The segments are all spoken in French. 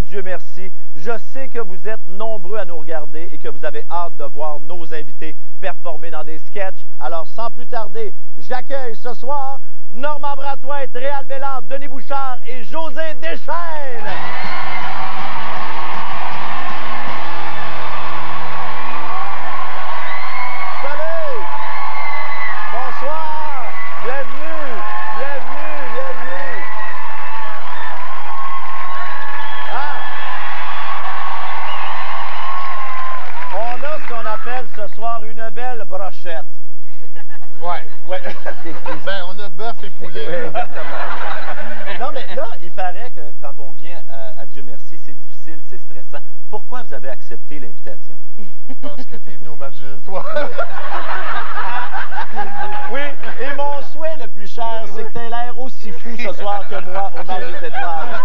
Dieu merci. Je sais que vous êtes nombreux à nous regarder et que vous avez hâte de voir nos invités performer dans des sketchs. Alors, sans plus tarder, j'accueille ce soir Normand Brathwaite, Réal Bélan, Denis Bouchard et José Deschênes. Salut! Bonsoir! Bienvenue! Bienvenue! Bienvenue! On a ce qu'on appelle ce soir une belle brochette. Ouais. Ben, on a bœuf et poulet. Exactement. Non, mais là, il paraît que quand on vient à Dieu merci, c'est difficile, c'est stressant. Pourquoi vous avez accepté l'invitation? Parce que t'es venu au match de toi. Oui, et mon souhait le plus cher, c'est que tu aies l'air aussi fou ce soir que moi au match des étoiles.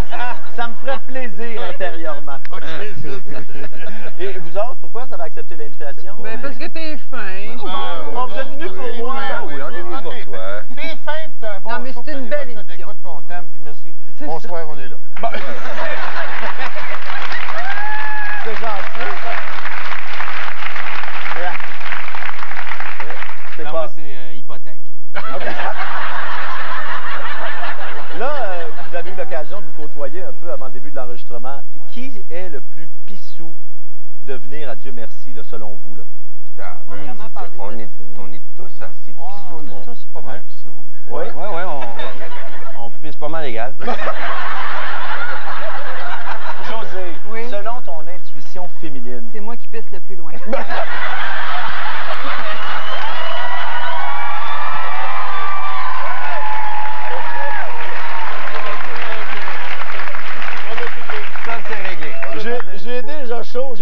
Ça me ferait plaisir intérieurement. Et vous autres, pourquoi vous avez accepté l'invitation? Ben, parce que t'es fin. Oh, vous êtes venus pour moi? Oui, on est venu pour toi. T'es fin, pis t'as un bon Non, mais show, c'est une pis belle les gens émission. t'écoutent, pis on t'aime, pis merci. Bonsoir, on est là. Bon. C'est gentil, ça. C'est Non, pas... moi, c'est hypothèque. Okay. Là, vous avez eu l'occasion de vous côtoyer un peu avant le début de l'enregistrement. Ouais. Qui est le plus pissou de venir à Dieu merci, là, selon vous? Là? On est tous assez pissous. On est tous pas mal pissous. Oui? Ouais, on pisse pas mal égal. José, Oui? selon ton intuition féminine, C'est moi qui pisse le plus loin. Ça, c'est réglé. j'ai déjà chaud,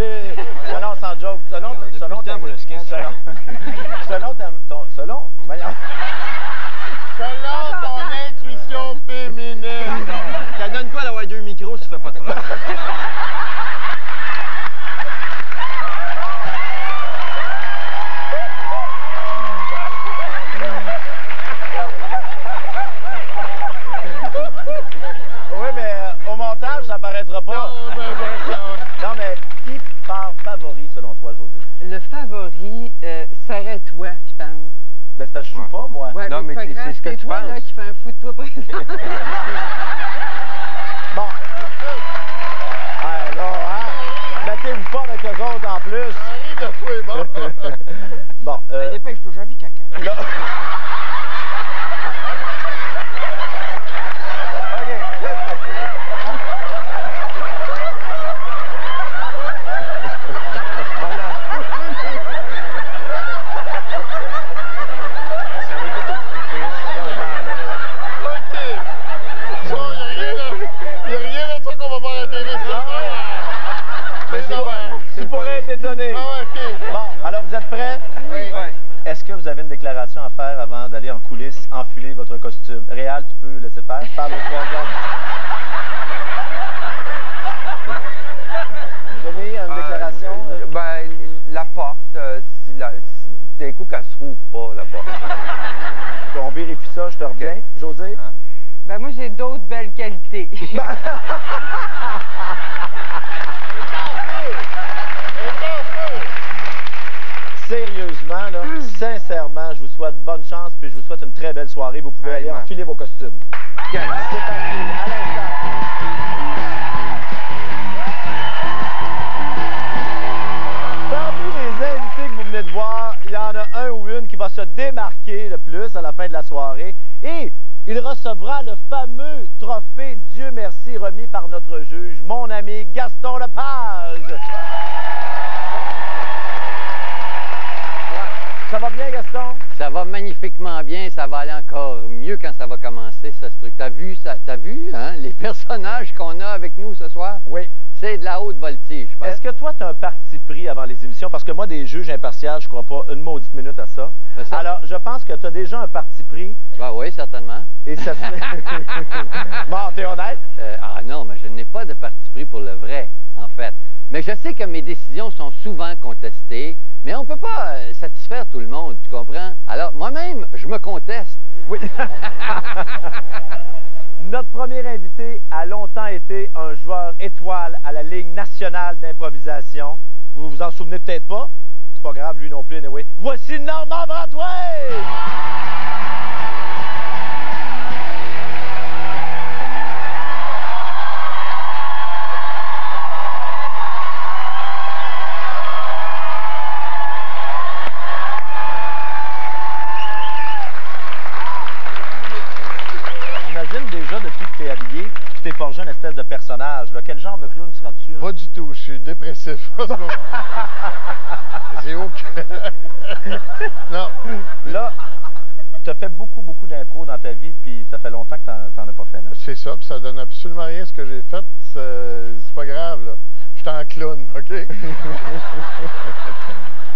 non, sans joke. Selon le temps pour le sketch. Voyons. Selon ton intuition féminine. Ça donne quoi d'avoir deux micros si tu fais pas de preuve? Oui, mais au montage, ça paraîtra pas. Non, mais qui part favori selon toi, José? Le favori serait toi, je pense. Ben, c'est parce que je joue pas, moi. Ouais, Non, mais c'est pas c'est grave, ce que c'est tu toi là, penses. qui fait un fou de toi présent. Bon. Alors, hein? Mettez-vous pas avec eux autres en plus. Arrive de toi, bon. Bon, Dépêche-toi, j'ai envie caca. là. Il n'y a rien de ça qu'on va voir à la télé. Tu pourrais être étonné. Ah ouais, ok. Bon, alors vous êtes prêts? Oui. Est-ce que vous avez une déclaration à faire avant d'aller en coulisses enfiler votre costume? Réal, tu peux laisser faire. Parle aux trois hommes. Denis, une déclaration? Ben, la porte, d'un coup qu'elle se rouvre pas, la porte. On vérifie ça, je te reviens. Ok. José? Hein? Ben, moi, j'ai d'autres belles qualités. Sérieusement, là, sincèrement, je vous souhaite bonne chance puis je vous souhaite une très belle soirée. Vous pouvez aller Vraiment. enfiler vos costumes. C'est parti, à l'instant. Parmi les invités que vous venez de voir, il y en a un ou une qui va se démarquer le plus à la fin de la soirée. Et il recevra le fameux trophée Dieu merci remis par notre juge, mon ami Gaston Lepage. Ça va bien, Gaston? Ça va magnifiquement bien, ça va aller encore mieux quand ça va commencer, ce truc. T'as vu, hein, les personnages qu'on a avec nous ce soir? Oui. C'est de la haute voltige, je pense. Est-ce que toi, tu as un parti pris avant les émissions? Parce que moi, des juges impartials, je ne crois pas une maudite minute à ça. Ça. Alors, je pense que tu as déjà un parti pris. Ben oui, certainement. Et ça se... Bon, t'es honnête? Non, mais je n'ai pas de parti pris pour le vrai, en fait. Mais je sais que mes décisions sont souvent contestées, mais on ne peut pas satisfaire tout le monde, tu comprends? Alors, moi-même, je me conteste. Oui. Notre premier invité a longtemps été un joueur étoile à la Ligue nationale d'improvisation. Vous vous en souvenez peut-être pas? C'est pas grave, lui non plus, anyway. Voici Normand Bratois! J'imagine déjà, depuis que tu es habillé, tu t'es forgé une espèce de personnage. Là. Quel genre de clown seras-tu? Pas du tout, je suis dépressif en ce moment. J'ai aucun... Non. Là, tu as fait beaucoup d'impro dans ta vie, puis ça fait longtemps que tu n'en as pas fait, là? C'est ça, puis ça donne absolument rien ce que j'ai fait. C'est pas grave, là. Je suis en clown, OK?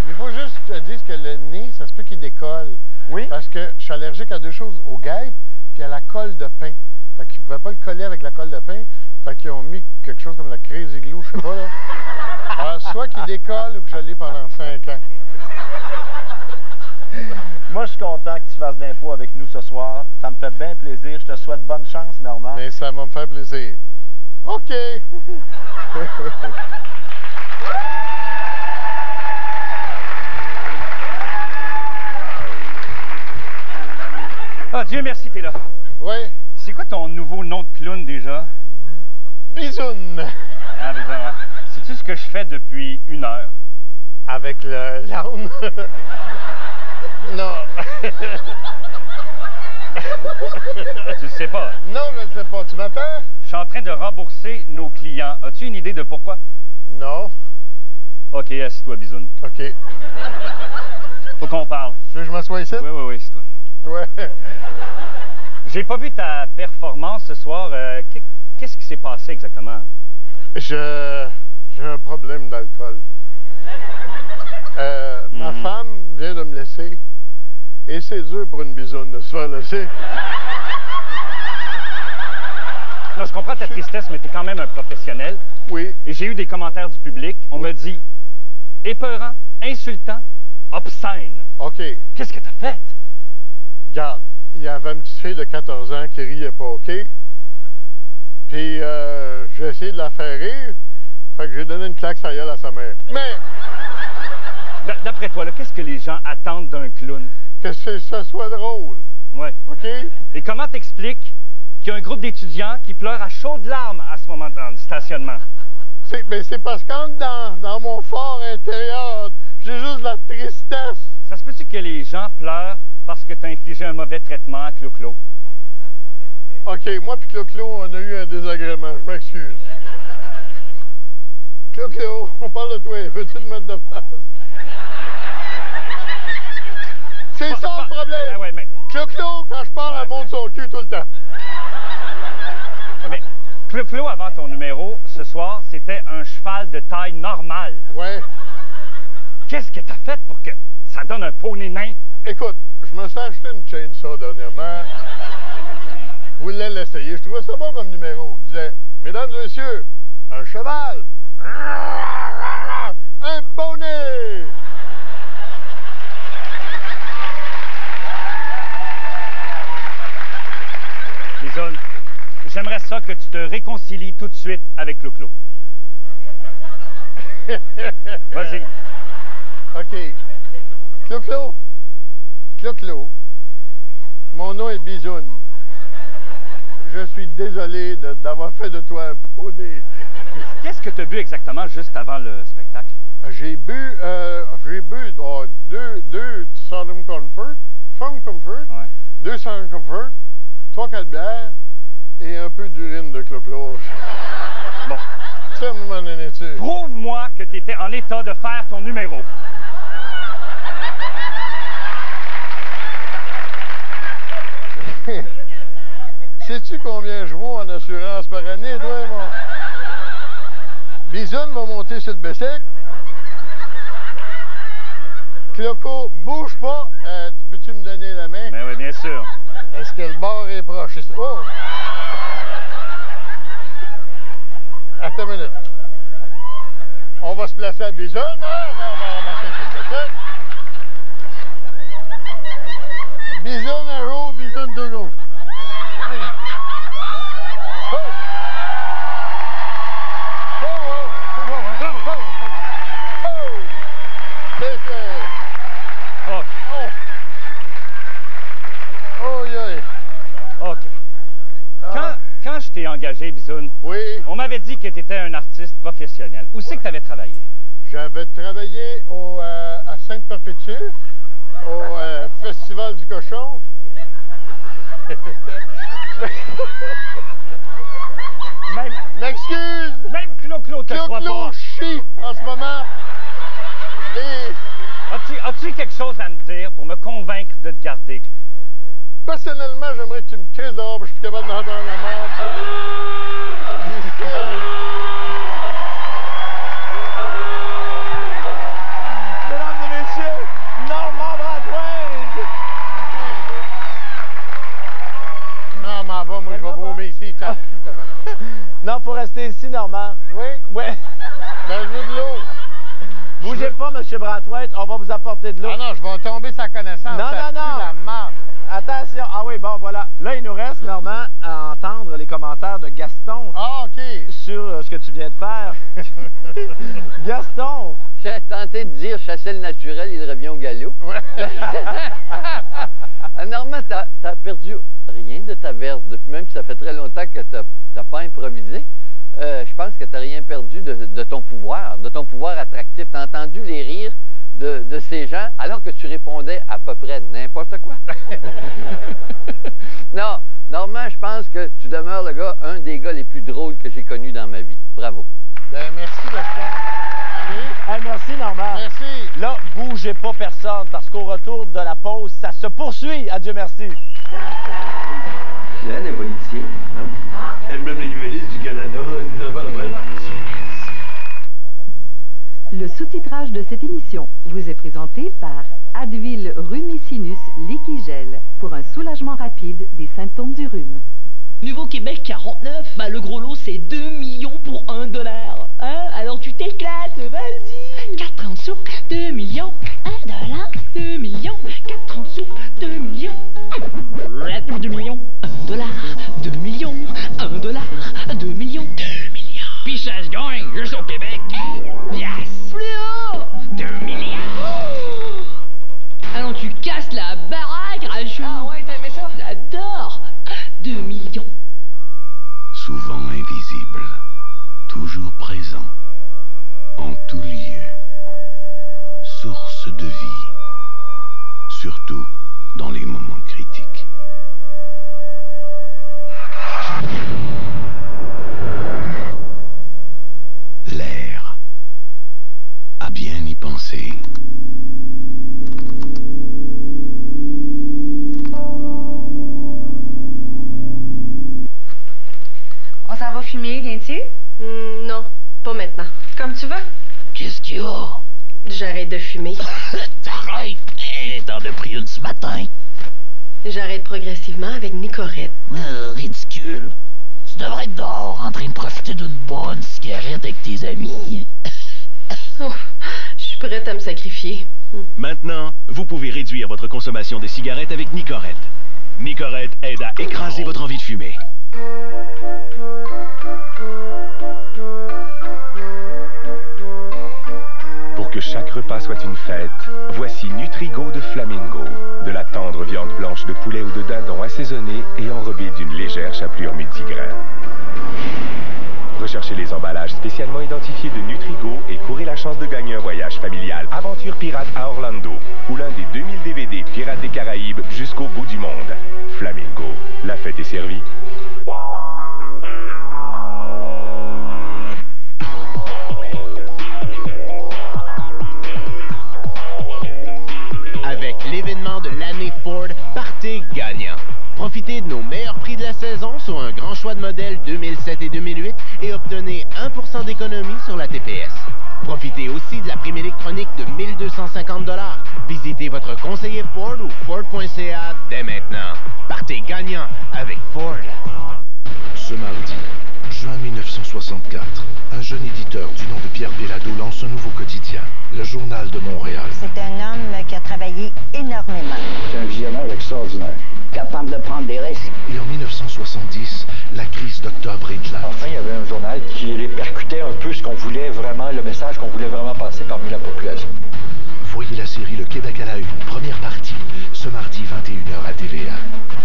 Il faut juste que je te dise que le nez, ça se peut qu'il décolle. Oui? Parce que je suis allergique à deux choses, aux guêpes puis à la colle de pain. Fait qu'ils ne pouvaient pas le coller avec la colle de pain. Fait qu'ils ont mis quelque chose comme la Crazy Glue, je sais pas, là. Alors, soit qu'il décolle ou que je l'ai pendant 5 ans. Moi, je suis content que tu fasses de l'impro avec nous ce soir. Ça me fait bien plaisir. Je te souhaite bonne chance, Normand. Mais ça va me faire plaisir. OK! Ah, Dieu merci, t'es là. Oui, C'est quoi ton nouveau nom de clown déjà? bisoune! Ah, déjà, ouais. Sais-tu ce que je fais depuis 1 heure? Avec l'âne? Non. Tu le sais pas. Non, je ne sais pas. Tu m'attends? Je suis en train de rembourser nos clients. As-tu une idée de pourquoi? Non. OK, assis-toi, bisoune. OK. Faut qu'on parle. Tu veux que je m'assoie ici? Oui, assis-toi. Ouais. J'ai pas vu ta performance ce soir. Qu'est-ce qui s'est passé exactement? J'ai un problème d'alcool. Ma femme vient de me laisser. Et c'est dur pour une bisoune de se faire laisser. Non, je comprends ta tristesse, mais t'es quand même un professionnel. Oui. Et j'ai eu des commentaires du public. On me dit épeurant, insultant, obscène. OK. Qu'est-ce que t'as fait? Regarde, il y avait une petite fille de 14 ans qui riait pas, OK? Puis j'ai essayé de la faire rire. Fait que j'ai donné une claque sur la gueule à sa mère. Mais D'après toi, qu'est-ce que les gens attendent d'un clown? que ça soit drôle, Ouais. OK? Et comment t'expliques qu'il y a un groupe d'étudiants qui pleurent à chaudes larmes à ce moment dans le stationnement? Mais c'est parce qu'en dedans, dans mon fort intérieur, j'ai juste de la tristesse. Ça se peut-tu que les gens pleurent parce que t'as infligé un mauvais traitement à Clo-Clo? OK, moi puis Clo-Clo, on a eu un désagrément, je m'excuse. Clo-Clo, on parle de toi, veux-tu te mettre de face? C'est ça le problème! Ah ouais, mais Clo-Clo, quand je parle, elle monte son cul tout le temps. Clo-Clo, avant ton numéro, ce soir, c'était un cheval de taille normale. Ouais. Qu'est-ce que t'as fait pour que ça donne un poney nain? Écoute, je me suis acheté une chainsaw dernièrement. Je voulais l'essayer. Je trouvais ça bon comme numéro. Je disais, mesdames et messieurs, un cheval. Un poney. Bisoune, j'aimerais ça que tu te réconcilies tout de suite avec Clo-Clo. Vas-y. OK. Clo-Clo. Clo-Clo. Mon nom est Bisoune. Je suis désolé d'avoir fait de toi un poney. Qu'est-ce que tu as bu exactement juste avant le spectacle? J'ai bu deux Southern Comfort, From Comfort, Ouais. 2 Southern Comfort, 3 calbières et un peu d'urine de cloploche. Bon. Ça, m'en donné-tu? Prouve-moi que tu étais en état de faire ton numéro. Sais-tu combien je vaux en assurance par année, toi, mon? Bisoun va monter sur le Bessic. Cloco, bouge pas. Peux-tu me donner la main? Mais oui, bien sûr. Est-ce que le bord est proche? Oh! Attends une minute. On va se placer à Bisoun. On va passer sur le Bessic. Bisoun à gauche, Bisoun de gauche. OK. Quand je t'ai engagé, Bisoun, Oui, on m'avait dit que tu étais un artiste professionnel. Où c'est que tu avais travaillé? j'avais travaillé à Sainte-Perpétue, au Festival du Cochon. M'excuse! Même Clo-Clo te croit Clo-Clo pas. chie en ce moment. Et As-tu quelque chose à me dire pour me convaincre de te garder? personnellement, j'aimerais que tu me crises dehors, parce que je suis capable d'entendre la merde. Mesdames et messieurs, Normand Brathwaite! Non, m'en va, moi, je vais vomir ici. Non, faut rester ici, Normand. Oui? Ouais. Ben, je veux de l'eau. Bougez pas, M. Brathwaite, on va vous apporter de l'eau. Ah non, je vais tomber sa connaissance. Non, Ça non, non. pue la marde. Attention. Ah oui, bon, voilà. Là, il nous reste, Normand, à entendre les commentaires de Gaston Ah, OK. sur ce que tu viens de faire. Gaston! J'ai tenté de dire chasser le naturel, il revient au galop. Ouais. Normand, t'as perdu rien de ta verve, même si ça fait très longtemps que t'as pas improvisé. Je pense que t'as rien perdu de ton pouvoir attractif. T'as entendu les rires de ces gens alors que tu répondais à peu près n'importe quoi. Non, Normand, je pense que tu demeures un des gars les plus drôles que j'ai connus dans ma vie. Bravo. Ben, merci, Gaston. Oui. Hey, merci, Normand. Merci. Là, bougez pas personne, parce qu'au retour de la pause, ça se poursuit. Adieu, merci. Là, les politiciens, hein? Et même les humoristes du Canada, ils ont pas le même. Le sous-titrage de cette émission vous est présenté par Advil Rhumicinus Liquigel pour un soulagement rapide des symptômes du rhume. Nouveau Québec 49, bah le gros lot c'est 2 millions pour $1. Hein? Alors tu t'éclates, vas-y. 4 sous, 2 millions, $1. 2 millions, 4 sous, 2 millions. 2 millions, $1. 2 millions, $1. 2 millions, 2 millions. Puis ça se gagne juste au Québec. Yes! Plus haut! 2 millions. Alors tu casses la baraque, Rachou. Ah ouais, t'aimais ça? J'adore. 2 millions. Souvent invisible, toujours présent, en tout lieu, source de vie, surtout dans les moments critiques. L'air, à bien y penser. On s'en va fumer, viens-tu? Non, pas maintenant. Comme tu veux. Qu'est-ce qu'il y a? J'arrête de fumer. T'arrêtes! T'en as pris une ce matin. J'arrête progressivement avec Nicorette. Ridicule. Tu devrais être dehors en train de profiter d'une bonne cigarette avec tes amis. Oh, je suis prête à me sacrifier. Maintenant, vous pouvez réduire votre consommation de cigarettes avec Nicorette. Nicorette aide à écraser votre envie de fumer. Pour que chaque repas soit une fête, voici Nutrigo de Flamingo. De la tendre viande blanche de poulet ou de dindon assaisonnée et enrobée d'une légère chapelure multigrain. Recherchez les emballages spécialement identifiés de Nutrigo et courez la chance de gagner un voyage familial Aventure Pirate à Orlando ou l'un des 2000 DVD Pirates des Caraïbes jusqu'au bout du monde. Flamingo, la fête est servie. Avec l'événement de l'année Ford, partez gagnant. Profitez de nos meilleurs prix de la saison sur un grand choix de modèles 2007 et 2008 et obtenez 1% d'économie sur la TPS. Profitez aussi de la prime électronique de 1250 $. Visitez votre conseiller Ford ou Ford.ca dès maintenant. Partez gagnant avec Ford. Ce mardi, juin 1964, un jeune éditeur du nom de Pierre Bellado lance un nouveau quotidien, le Journal de Montréal. C'est un homme qui a travaillé énormément. C'est un visionnaire extraordinaire, capable de prendre des risques. Et en 1970, la crise d'octobre éclate. Enfin, il y avait un journal qui répercutait un peu ce qu'on voulait vraiment, le message qu'on voulait vraiment passer parmi la population. Voyez la série Le Québec à la une, première partie, ce mardi 21h à TVA.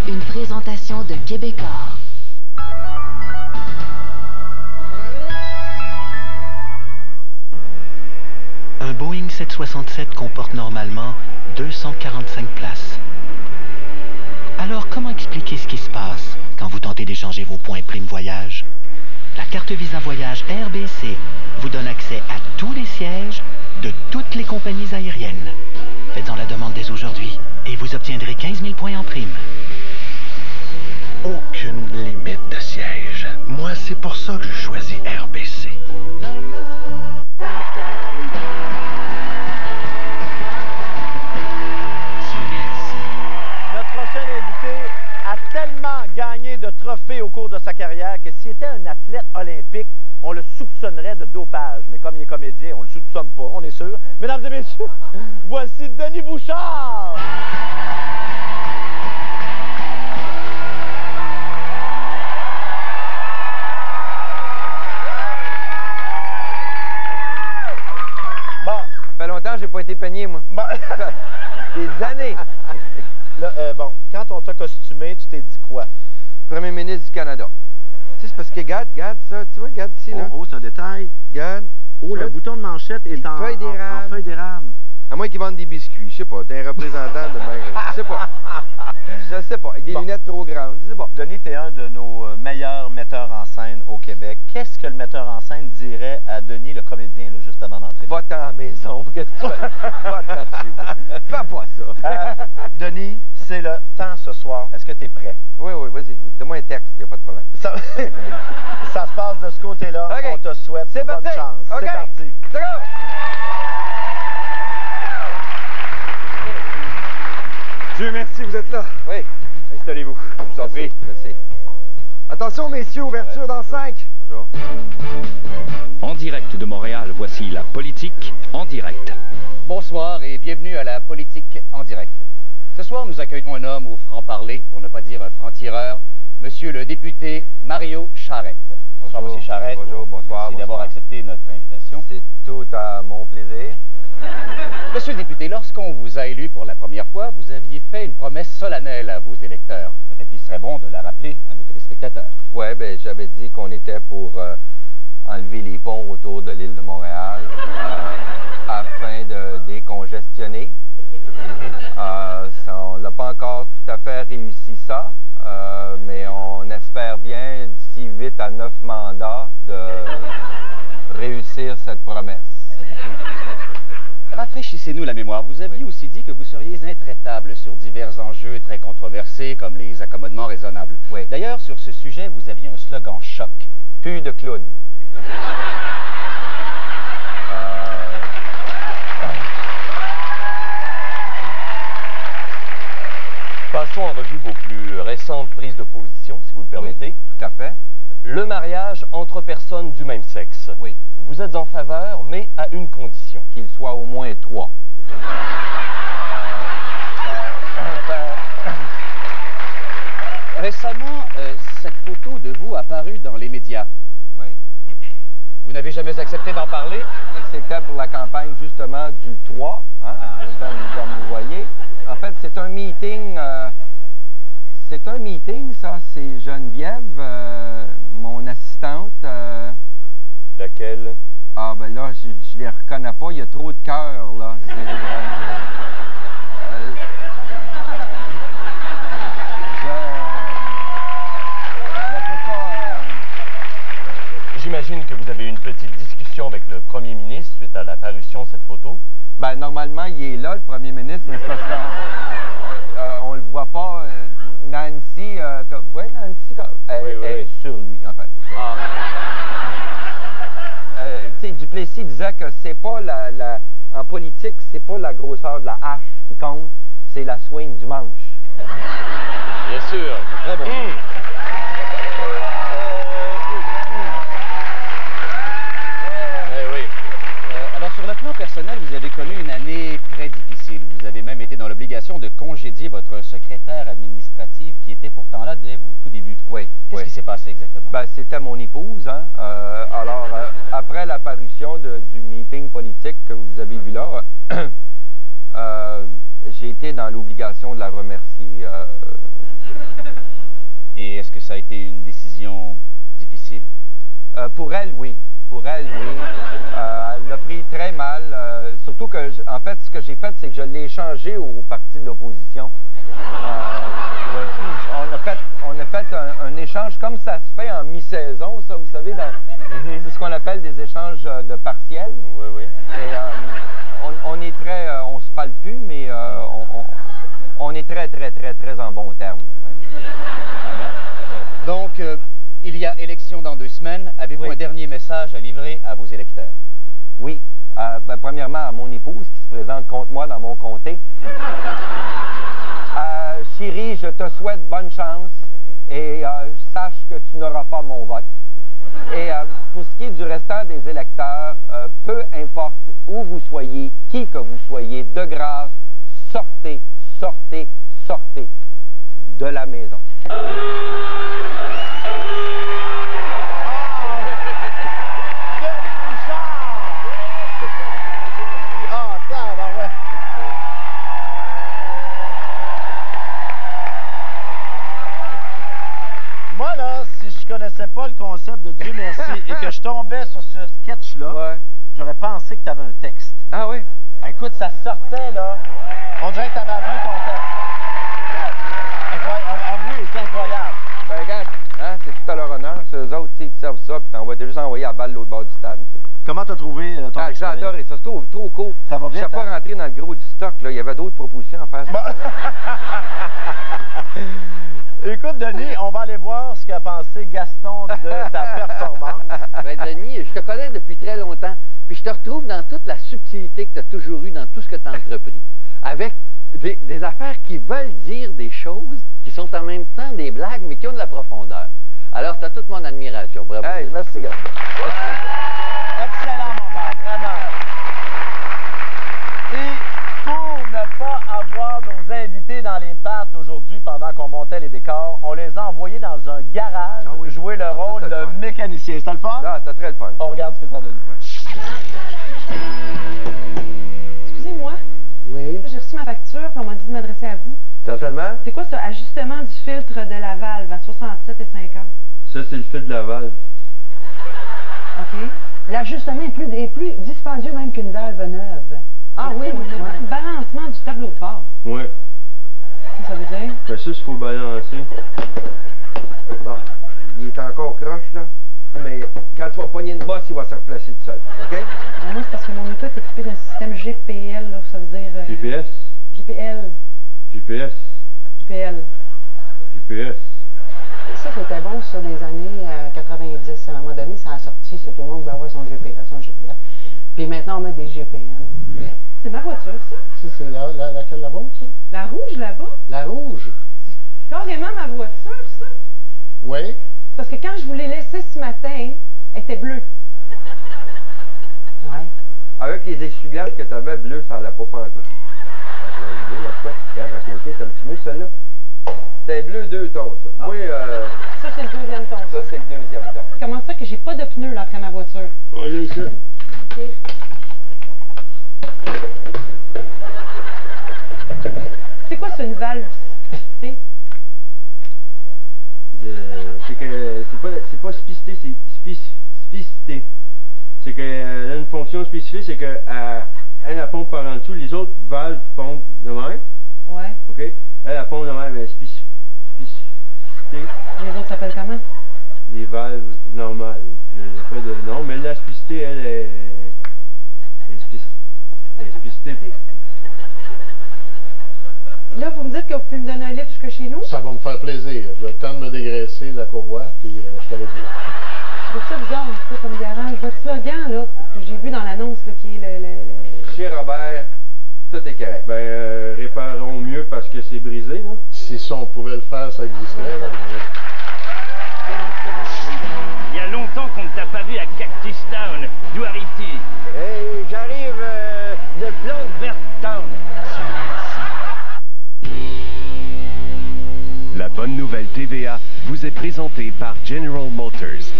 Une présentation de Québecor. Un Boeing 767 comporte normalement 245 places. Alors, comment expliquer ce qui se passe quand vous tentez d'échanger vos points Prime Voyage? La carte Visa Voyage RBC vous donne accès à tous les sièges de toutes les compagnies aériennes. Faites-en la demande dès aujourd'hui et vous obtiendrez 15 000 points en prime. Aucune limite de siège. Moi, c'est pour ça que je choisis RBC. Prochain invité a tellement gagné de trophées au cours de sa carrière que s'il était un athlète olympique, on le soupçonnerait de dopage. Mais comme il est comédien, on ne le soupçonne pas, on est sûr. Mesdames et messieurs, voici Denis Bouchard! Bon, ça fait longtemps que j'ai pas été peigné, moi. Bon. Des années. Là, bon, quand on t'a costumé, tu t'es dit quoi? Premier ministre du Canada. Tu sais, c'est parce que, regarde ça, tu vois, regarde ici, là. Oh, c'est un détail. Regarde. Oh, le bouton de manchette est en feuille d'érable. À moins qu'ils vendent des biscuits, je sais pas, t'es un représentant de même. Je sais pas. Je sais pas, avec des lunettes trop grandes, je sais pas. Denis, t'es un de nos meilleurs metteurs en scène au Québec. Qu'est-ce que le metteur en scène dirait à Denis, le comédien, là, juste avant d'entrer? Va-t'en à la maison, qu'est-ce que tu fais? Va-t'en chez vous. Fais pas ça. Denis, c'est le temps ce soir. Est-ce que t'es prêt? Oui, vas-y. Donne-moi un texte, y a pas de problème. Ça se passe de ce côté-là. Okay. On te souhaite bonne chance. Okay. C'est parti. C'est go! Dieu merci, vous êtes là. Oui. Installez-vous. Je vous en prie. Merci. Attention, messieurs, ouverture dans 5. Bonjour. En direct de Montréal, voici la politique en direct. Bonsoir et bienvenue à la politique en direct. Ce soir, nous accueillons un homme au franc-parler, pour ne pas dire un franc-tireur, Monsieur le député Mario Charette. Bonsoir, Monsieur Charette. Bonjour, bonsoir. Merci d'avoir accepté notre invitation. C'est tout à mon plaisir. Monsieur le député, lorsqu'on vous a élu pour la première fois, vous aviez fait une promesse solennelle à vos électeurs. Peut-être qu'il serait bon de la rappeler à nos téléspectateurs. Oui, bien, j'avais dit qu'on était pour enlever les ponts autour de l'île de Montréal afin de décongestionner. On n'a pas encore tout à fait réussi ça, mais on espère bien, d'ici 8 à 9 mandats, de réussir cette promesse. Rafraîchissez-nous la mémoire. Vous aviez aussi dit que vous seriez intraitable sur divers enjeux très controversés, comme les accommodements raisonnables. Oui. D'ailleurs, sur ce sujet, vous aviez un slogan choc. Plus de clowns. Passons en revue vos plus récentes prises de position, si vous le permettez. Oui, tout à fait. Le mariage entre personnes du même sexe. Oui. Vous êtes en faveur, mais à une condition. Qu'il soit au moins 3. Récemment, cette photo de vous apparue dans les médias. Oui. Vous n'avez jamais accepté d'en parler? C'était pour la campagne, justement, du 3, hein? Comme vous voyez. En fait, c'est un meeting... ça. C'est Geneviève mon assistante. Laquelle? Ah, ben là, je les reconnais pas. Il y a trop de cœurs, là. J'imagine que vous avez eu une petite discussion avec le premier ministre suite à la parution de cette photo. Ben, normalement, il est là, le premier ministre, mais c'est parce qu'on le voit pas. Nancy, ouais, Nancy, elle est sur lui, en fait. Tu sais, Duplessis disait que c'est pas en politique, c'est pas la grosseur de la hache qui compte, c'est la swing du manche. Bien sûr, c'est très bon. Alors, sur le plan personnel, vous avez connu une année très difficile. Vous avez même été dans l'obligation de congédier votre secrétaire administrative qui était pourtant là dès vos tout débuts. Oui. Qu'est-ce qui s'est passé exactement? Ben, c'était mon épouse, hein. Alors, après l'apparition du meeting politique que vous avez vu là, j'ai été dans l'obligation de la remercier. Et est-ce que ça a été une décision difficile? Pour elle, oui. Pour elle, oui. Elle l'a pris très mal. Surtout que, en fait, ce que j'ai fait, c'est que je l'ai échangé au parti de l'opposition. On a fait un échange comme ça se fait en mi-saison, ça, vous savez, c'est ce qu'on appelle des échanges de partiels. Oui, oui. Et on se parle plus, mais on est très, très, très, très en bons termes. Donc, il y a élection dans 2 semaines. Avez-vous un dernier message à livrer à vos électeurs? Oui. Ben, premièrement, à mon épouse qui se présente contre moi dans mon comté. Chérie, je te souhaite bonne chance et sache que tu n'auras pas mon vote. Et pour ce qui est du restant des électeurs, peu importe où vous soyez, qui que vous soyez, de grâce, sortez, sortez, sortez de la maison. Moi, là, si je connaissais pas le concept de Dieu merci et que je tombais sur ce sketch-là, j'aurais pensé que tu avais un texte. Ah oui? Écoute, ça sortait, là. On dirait que tu avais appris ton texte. Avouez, c'est incroyable. Ben, regarde, hein, c'est tout à leur honneur. C'est eux autres, ils te servent ça, puis t'envoies juste envoyer la balle de l'autre bord du stade. T'sais. Comment t'as trouvé ton expérience? J'ai adoré ça. C'était trop court. Ça va vite, je suis pas rentré dans le gros du stock, là. Il y avait d'autres propositions à faire. Écoute, Denis, on va aller voir ce qu'a pensé Gaston de ta performance. Ben, Denis, je te connais depuis très longtemps, puis je te retrouve dans toute la subtilité que tu as toujours eue dans tout ce que tu as entrepris, avec des affaires qui veulent dire des choses, qui sont en même temps des blagues, mais qui ont de la profondeur. Alors, tu as toute mon admiration. Bravo. Hey, merci, Gaston. Excellent, mon père, vraiment. Et pour ne pas avoir nos invités dans les pattes aujourd'hui pendant qu'on montait les décors, on les a envoyés dans un garage jouer le rôle de mécanicien. C'était le fun? Ah, c'était très le fun. On regarde ce que ça donne. Excusez-moi. Oui. J'ai reçu ma facture puis on m'a dit de m'adresser à vous. Certainement. C'est quoi ce ajustement du filtre de la valve à 67 et 50? Ça, c'est le fil de la valve. OK. L'ajustement est plus dispendieux même qu'une valve neuve. Ah oui, le balancement du tableau de bord. Ouais. Ça veut dire? Ben ça, il faut balancer. Bon, il est encore croche, là. Mais quand tu vas pogner une bosse, il va se replacer tout seul. OK? Moi, c'est parce que mon auto est équipé d'un système GPL, là, ça veut dire... GPS. GPL. GPS. GPL. GPS. Ça, c'était bon, ça, dans les années 90. À un moment donné, ça a sorti, c'est tout le monde va avoir son GPS, son GPL. Puis maintenant, on met des GPN. C'est ma voiture, ça. C'est laquelle, la vôtre, ça? La rouge, là-bas. La rouge? C'est carrément ma voiture, ça. Oui. C'est parce que quand je vous l'ai laissée ce matin, elle était bleue. Ouais. Avec les essuie-glaces que tu avais, bleu, ça n'allait pas pantoute. Bleu, la couette, regarde, à côté, t'as un petit mieux celle-là. C'est bleu 2 tons, ça. Ah. Moi, Ça, c'est le deuxième ton. ça, c'est le deuxième ton. Comment ça que j'ai pas de pneus, là, après ma voiture? Allez, ça. OK. C'est quoi, c'est une valve? De c'est que c'est pas spécité, c'est spécité. C'est qu'elle a une fonction spécifique, c'est qu'elle elle pompe par en dessous, les autres valves pompent de même. Ouais. OK? Elle pompe de même, elle est spécificité. Les autres s'appellent comment? Les valves normales. Il n'y a pas de nom, mais la spécificité, elle est spécificité. Là, vous me dites que vous pouvez me donner un livre jusque chez nous? Ça va me faire plaisir. Je vais le temps de me dégraisser la courroie, puis je t'avais dit. Je trouve ça bizarre, un peu comme garage. Votre slogan, là, que j'ai vu dans l'annonce, qui est le... Chez Robert, tout est correct. Ben, réparons mieux parce que c'est brisé, là. Si ça, on pouvait le faire, ça existerait, là. Il y a longtemps qu'on ne t'a pas vu à Cactus Town. D'où arrives-tu? Hey, j'arrive de Plante Verte Town. La bonne nouvelle TVA vous est présentée par General Motors.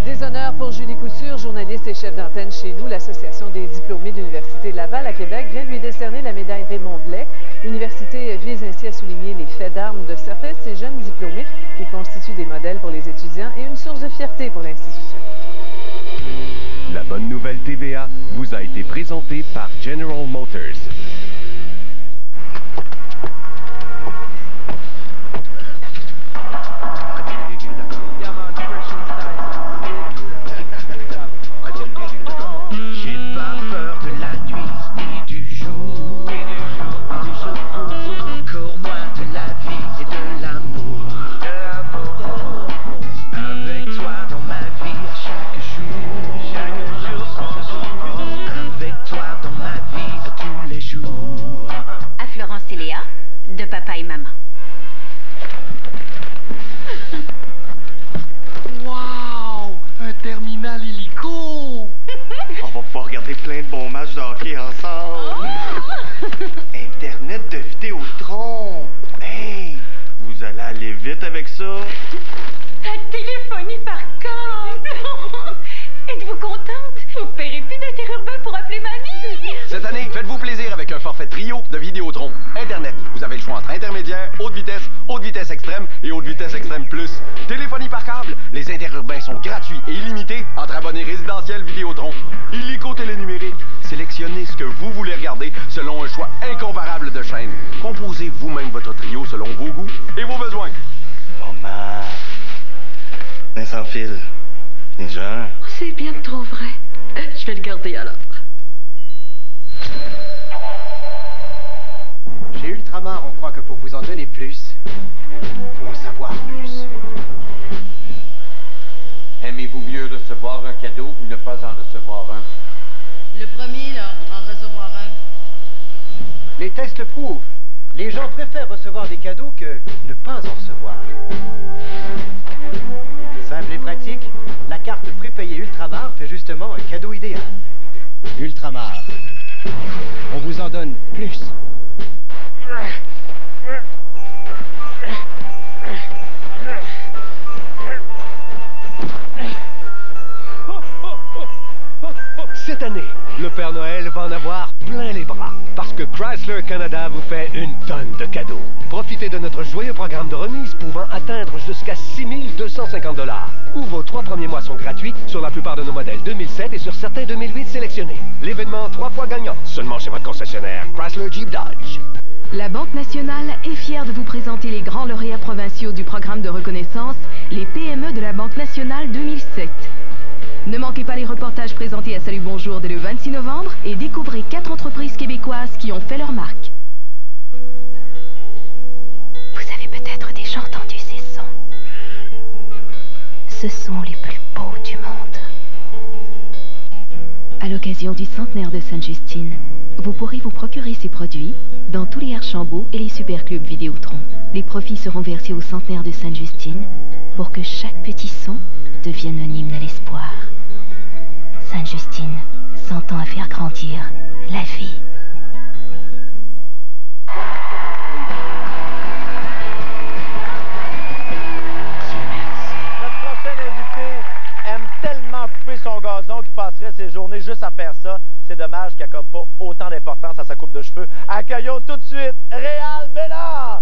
Des honneurs pour Julie Couture, journaliste et chef d'antenne chez nous. L'Association des diplômés de l'Université de Laval à Québec vient de lui décerner la médaille Raymond Blais. L'université vise ainsi à souligner les faits d'armes de certains de ces jeunes diplômés qui constituent des modèles pour les étudiants et une source de fierté pour l'institution. La bonne nouvelle TVA vous a été présentée par General Motors. De papa et maman. Wow! Un terminal hélico! On va pouvoir regarder plein de bons matchs de hockey ensemble. Internet de Vidéotron. Hey! Vous allez aller vite avec ça. La téléphonie par câble! Êtes-vous contente? Vous ne paierez plus d'interurbain pour appeler mamie! Cette année, faites-vous plaisir avec un forfait trio de Vidéotron. Internet, vous avez le choix entre intermédiaire, haute vitesse extrême et haute vitesse extrême plus. Téléphonie par câble, les interurbains sont gratuits et illimités entre abonnés résidentiels Vidéotron. Illico télénumérique, sélectionnez ce que vous voulez regarder selon un choix incomparable de chaînes. Composez vous-même votre trio selon vos goûts et vos besoins. Maman, sans fil. Déjà. C'est bien trop vrai. Je vais le garder alors. Chez Ultramar, on croit que pour vous en donner plus, faut en savoir plus. Aimez-vous mieux recevoir un cadeau ou ne pas en recevoir un? Le premier, là, en recevoir un. Les tests prouvent. Les gens préfèrent recevoir des cadeaux que ne pas en recevoir. Simple et pratique, la carte prépayée Ultramar fait justement un cadeau idéal. Ultramar, on vous en donne plus. Cette année, le Père Noël va en avoir plein les bras parce que Chrysler Canada vous fait une tonne de cadeaux. Profitez de notre joyeux programme de remise pouvant atteindre jusqu'à 6 250 $. Où vos 3 premiers mois sont gratuits sur la plupart de nos modèles 2007 et sur certains 2008 sélectionnés. L'événement 3 fois gagnant, seulement chez votre concessionnaire Chrysler Jeep Dodge. La Banque nationale est fière de vous présenter les grands lauréats provinciaux du programme de reconnaissance, les PME de la Banque nationale 2007. Ne manquez pas les reportages présentés à Salut Bonjour dès le 26 novembre et découvrez 4 entreprises québécoises qui ont fait leur marque. Vous avez peut-être déjà entendu ces sons. Ce sont les plus beaux du monde. À l'occasion du centenaire de Sainte-Justine, vous pourrez vous procurer ces produits dans tous les Archambault et les superclubs Vidéotron. Les profits seront versés au centenaire de Sainte-Justine pour que chaque petit son devienne un hymne à l'espoir. Sainte-Justine, 100 ans à faire grandir la vie. Notre prochain invité aime tellement couper son gazon qu'il passerait ses journées juste à faire ça. C'est dommage qu'il n'accorde pas autant d'importance à sa coupe de cheveux. Accueillons tout de suite Réal Bélan!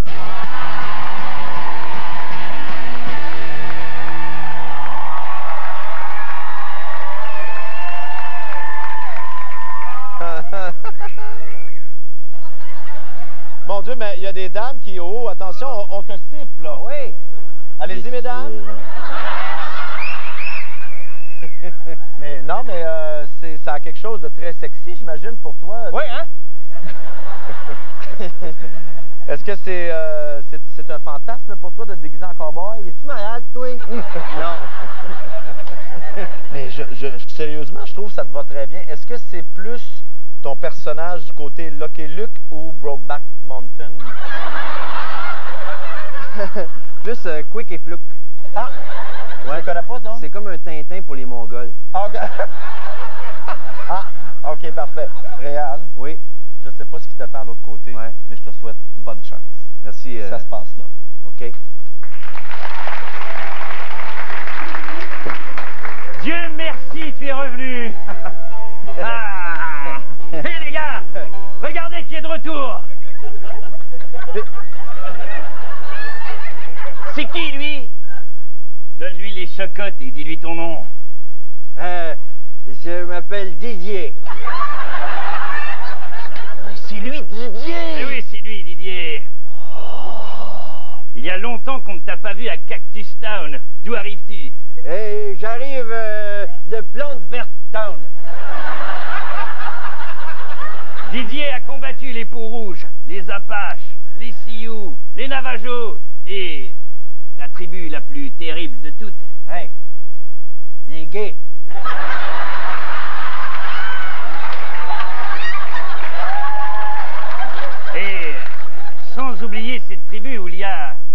des dames qui, oh, attention, on te siffle, là. Oui. Allez-y, mesdames. Mais non, mais ça a quelque chose de très sexy, j'imagine, pour toi. Oui, hein? Est-ce que c'est un fantasme pour toi de te déguiser en cowboy? Es-tu malade, toi? Non. Mais sérieusement, je trouve que ça te va très bien. Est-ce que c'est plus ton personnage du côté Lucky Luke ou Brokeback Mountain? Plus Quick et Fluke. Ah! Ouais. Tu connais pas, ça? C'est comme un Tintin pour les Mongols. Ah, OK, parfait. Réal? Oui. Je sais pas ce qui t'attend de l'autre côté, mais je te souhaite bonne chance. Merci. Ça se passe là. OK. Dieu merci, tu es revenu. Ah! Hé les gars, regardez qui est de retour. C'est qui, lui? Donne-lui les chocottes et dis-lui ton nom. Je m'appelle Didier. C'est lui, Didier! Oui, c'est lui, Didier. Il y a longtemps qu'on ne t'a pas vu à Cactus Town. D'où arrives-tu? J'arrive de Plante Verte Town. Didier a combattu les Peaux-Rouges, les Apaches, les Sioux, les Navajos et la tribu la plus terrible de toutes. Hey, les gays. Et sans oublier cette tribu où il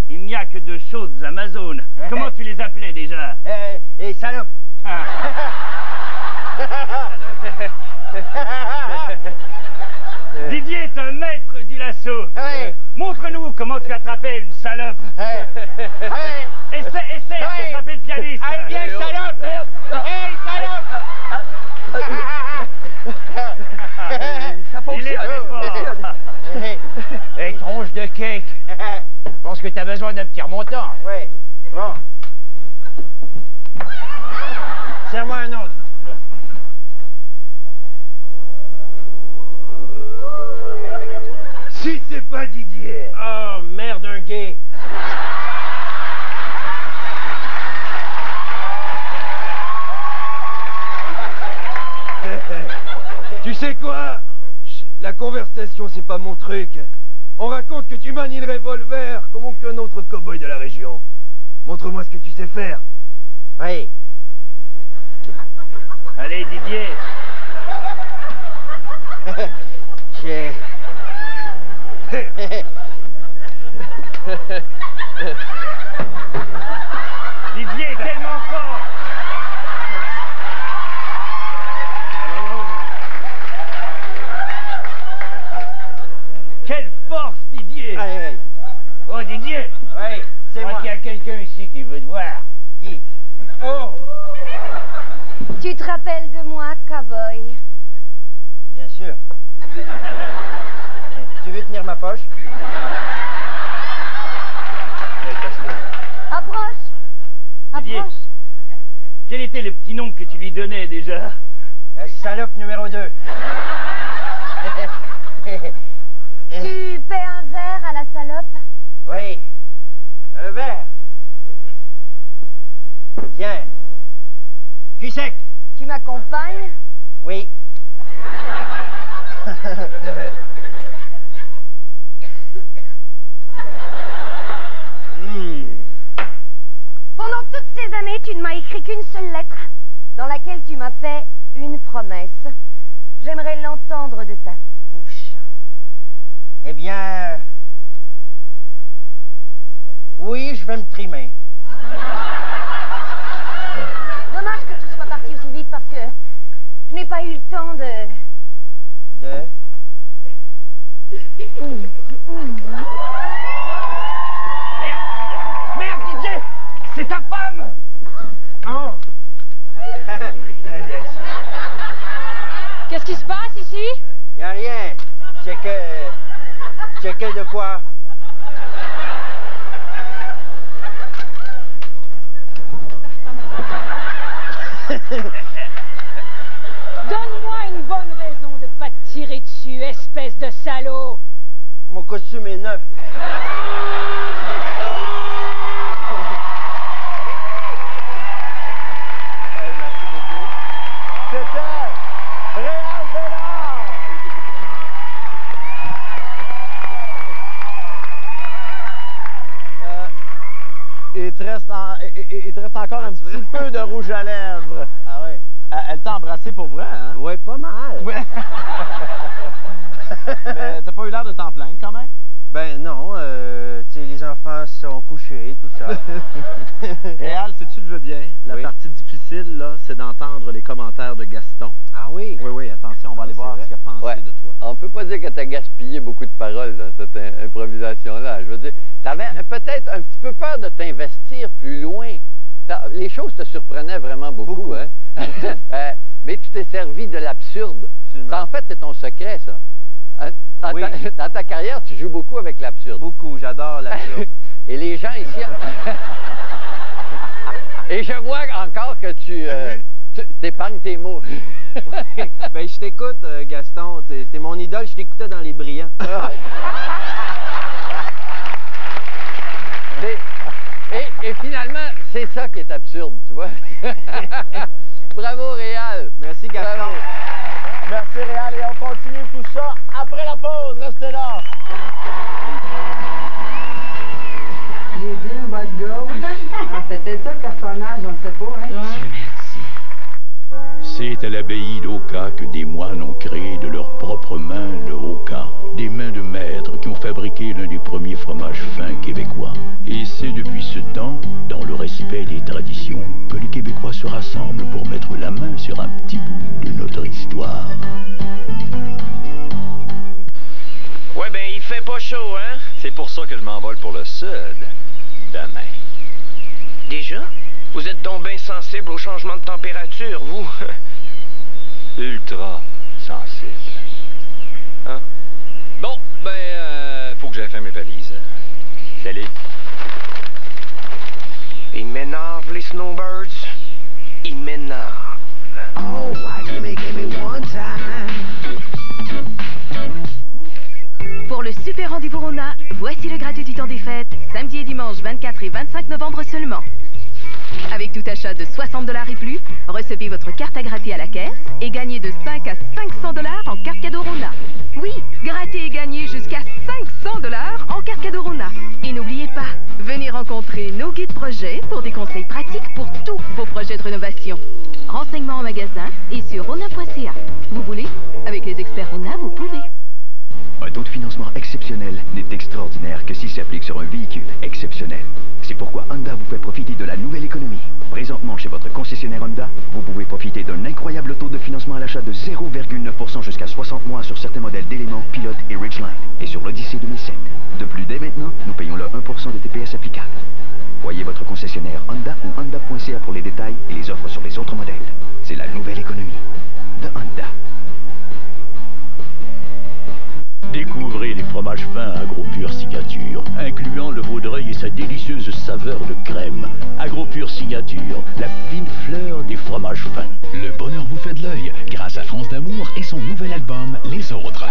n'y a que de chaudes Amazones. Comment tu les appelais déjà? Et salopes. Didier est un maître du lasso. Montre-nous comment tu attrapais une salope. Essaie d'attraper le pianiste. Allez, viens, salope. Hey, salope. Ça fonctionne. Il est très fort. Hey, tronche de cake. Je pense que t'as besoin d'un petit remontant. Oui. Bon. Serre-moi un autre. Si c'est pas Didier. Oh, merde, un gay. Tu sais quoi? La conversation, c'est pas mon truc. On raconte que tu manies le revolver comme aucun autre cow-boy de la région. Montre-moi ce que tu sais faire. Oui. Allez, Didier. Didier est tellement fort. Quelle force, Didier. Oh, Didier. Oui, c'est moi. Il y a quelqu'un ici qui veut te voir. Qui? Oh. Tu te rappelles de moi, cowboy? Bien sûr. Tu veux tenir ma poche? Approche! Didier, Approche! quel était le petit nom que tu lui donnais déjà? La salope numéro 2. Tu paies un verre à la salope? Oui. Un verre. Tiens. Cul sec. Tu m'accompagnes? Oui. Pendant toutes ces années, tu ne m'as écrit qu'une seule lettre, dans laquelle tu m'as fait une promesse. J'aimerais l'entendre de ta bouche. Eh bien... oui, je vais me trimer. Dommage que tu sois parti aussi vite parce que je n'ai pas eu le temps de... De? Merde, Didier! C'est ta femme! Oh! Qu'est-ce qui se passe ici? Y a rien. C'est que de quoi? Donne-moi une bonne raison de pas te tirer dessus, espèce de salaud! Mon costume est neuf. Merci beaucoup. C'était Réal Bénard. Il te reste encore un petit peu de rouge à lèvres. Ah ouais. Elle t'a embrassé pour vrai, hein? Ouais, pas mal. Ouais. Mais t'as pas eu l'air de t'en plaindre quand même? Ben non, tu sais, les enfants sont couchés, tout ça. Réal, si tu le veux bien, la partie difficile, là, c'est d'entendre les commentaires de Gaston. Ah oui? Oui, oui, attention, on va aller voir ce qu'il a pensé de toi. On peut pas dire que tu as gaspillé beaucoup de paroles dans cette improvisation-là. Je veux dire, tu avais peut-être un petit peu peur de t'investir plus loin. Les choses te surprenaient vraiment beaucoup. Hein? Mais tu t'es servi de l'absurde. En fait, c'est ton secret, ça. Hein? Dans ta carrière, tu joues beaucoup avec l'absurde. Beaucoup, j'adore l'absurde. Et les gens ici... Et je vois encore que tu t'épargnes tes mots. Ben, je t'écoute, Gaston. T'es mon idole, je t'écoutais dans Les Brillants. Et finalement, c'est ça qui est absurde, tu vois. Bravo, Réal. Merci, Gaston. Bravo. Merci, Réal. Et on continue tout ça après la pause. Restez là. J'ai dit un bas de gauche. Ah, c'était ça le personnage, on ne sait pas, hein? C'est à l'abbaye d'Oka que des moines ont créé de leurs propres mains le Oka, des mains de maîtres qui ont fabriqué l'un des premiers fromages fins québécois. Et c'est depuis ce temps, dans le respect des traditions, que les Québécois se rassemblent pour mettre la main sur un petit bout de notre histoire. Ouais, ben il fait pas chaud, hein? C'est pour ça que je m'envole pour le sud, demain. Déjà? Vous êtes donc bien sensible au changement de température, vous? Ultra sensible. Hein? Bon, ben, faut que j'aille faire mes valises. Salut. Ils m'énervent, les snowbirds. Ils m'énervent. Oh, give me one time. Pour le super rendez-vous Rona, voici le gratuit du temps des fêtes, samedi et dimanche 24 et 25 novembre seulement. Avec tout achat de 60 $ et plus, recevez votre carte à gratter à la caisse et gagnez de 5 à 500 $ en carte cadeau Rona. Oui, gratter et gagner jusqu'à 500 $ en carte cadeau Rona. Et n'oubliez pas, venez rencontrer nos guides projets pour des conseils pratiques pour tous vos projets de rénovation. Renseignements en magasin et sur rona.ca. Vous voulez? Avec les experts Rona, vous pouvez. Un taux de financement exceptionnel n'est extraordinaire que s'il s'applique sur un véhicule exceptionnel. C'est pourquoi Honda vous fait profiter de la nouvelle économie. Présentement, chez votre concessionnaire Honda, vous pouvez profiter d'un incroyable taux de financement à l'achat de 0,9% jusqu'à 60 mois sur certains modèles d'éléments, Pilote et Ridgeline, et sur l'Odyssey 2007. De plus, dès maintenant, nous payons le 1% de TPS applicable. Voyez votre concessionnaire Honda ou Honda.ca pour les détails et les offres sur les autres modèles. C'est la nouvelle économie de Honda. Découvrez les fromages fins AgroPure Signature, incluant le vaudreuil et sa délicieuse saveur de crème. AgroPure Signature, la fine fleur des fromages fins. Le bonheur vous fait de l'œil grâce à France d'amour et son nouvel album Les Autres.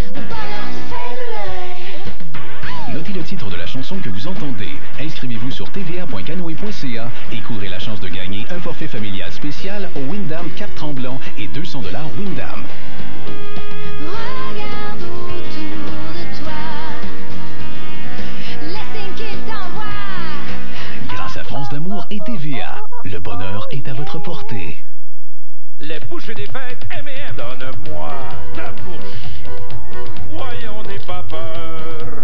Notez le titre de la chanson que vous entendez. Inscrivez-vous sur tva.canoe.ca et courez la chance de gagner un forfait familial spécial au Windham Cap-Tremblant et 200 $ Windham. Grâce à France d'amour et TVA, le bonheur est à votre portée. Les bouchées des fêtes M&M. Donne-moi ta bouche. Voyons, n'aie pas peur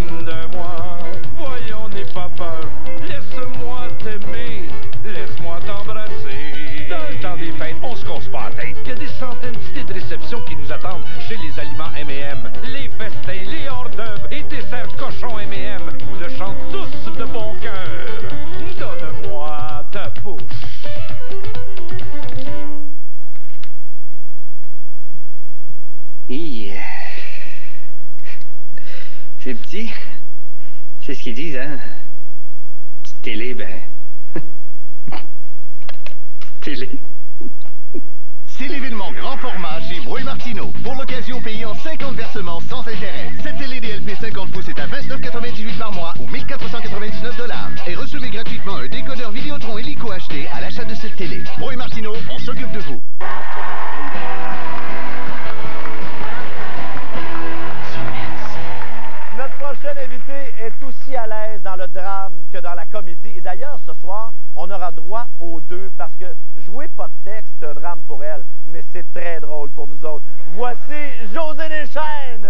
de moi. Voyons, n'aie pas peur. Laisse-moi t'aimer. Laisse-moi t'embrasser. Dans le temps des fêtes, on se casse pas la tête. Il y a des centaines d'idées de réception qui nous attendent chez les aliments M&M. Les festins, les hors-d'œuvre et desserts cochons M&M vous le chantent tous de bon cœur. Donne-moi ta bouche. C'est petit. C'est ce qu'ils disent, hein? Petite télé, ben... télé. C'est l'événement grand format chez Brouille Martin. Martineau. Pour l'occasion, payé en 50 versements sans intérêt. Cette télé DLP 50 pouces est à 29,98 par mois ou 1499 $. Et recevez gratuitement un décodeur Vidéotron Helico HD à l'achat de cette télé. Pro et Martineau, on s'occupe de vous. Notre prochain invité est aussi à l'aise dans le drame que dans la comédie. Et d'ailleurs, ce soir, on aura droit aux deux parce que jouer pas de texte, c'est un drame pour elle, mais c'est très drôle pour nous autres. Voici José Deschênes.